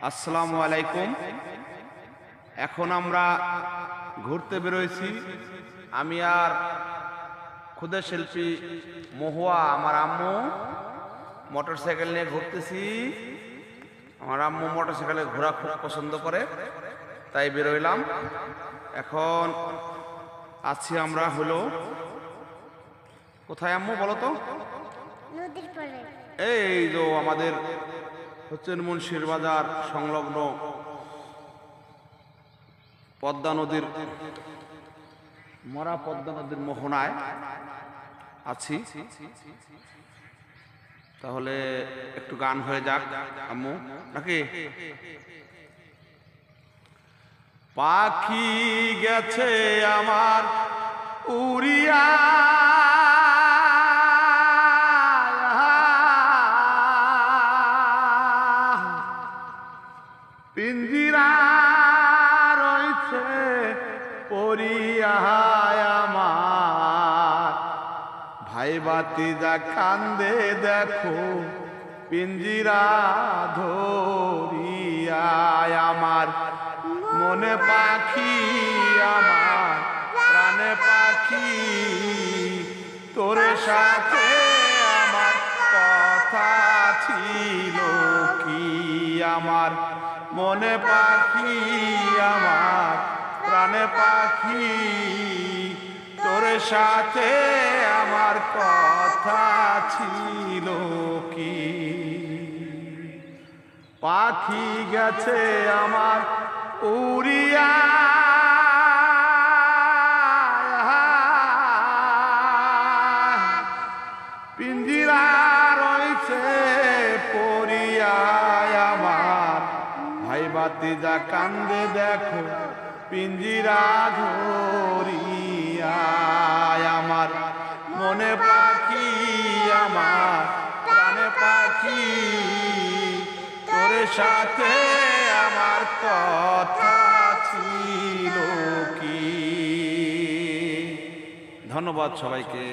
আসসালামু আলাইকুম। এখন আমরা ঘুরতে বেরোইছি। আমি আর ক্ষুদে শিল্পী মহুয়া, আমার আম্মু মোটরসাইকেল নিয়ে ঘুরতেছি। আমার আম্মু মোটরসাইকেলে ঘোরা খুব পছন্দ করে, তাই বেরোইলাম। এখন আছি আমরা হলো কোথায় আম্মু বলো তো? নদীর পাড়ে। এই যে আমাদের হোসেন মুন্সির বাজার সংলগ্ন পদ্মা নদীর মরা পদ্মা নদীর মোহনায় আছি। তাহলে একটু গান হয়ে যাক আম্মু, নাকি? পাখি গেছে আমার উড়িয়া, পিঞ্জিরা রয়েছে পরিয়া আমার, ভাই বাতিজা কান্দে দেখো পিঞ্জিরা ধরিয়া আমার। মনে পাখি আমার প্রাণে পাখি, তোর সাথে আমার কথা ছিল কি আমার। মনে পাখি আমার প্রাণে পাখি, তোর সাথে আমার কথা ছিল কি। পাখি গেছে আমার উড়িয়া, পিঞ্জিরা রয়েছে পরিয়া আমার, ভাই বাতিজা কান্দে দেখো পিঞ্জিরা ধরিয়া আমার। মনে পাখি আমার প্রাণে পাখি, তোর সাথে আমার কথা ছিল কি। ধন্যবাদ সবাইকে।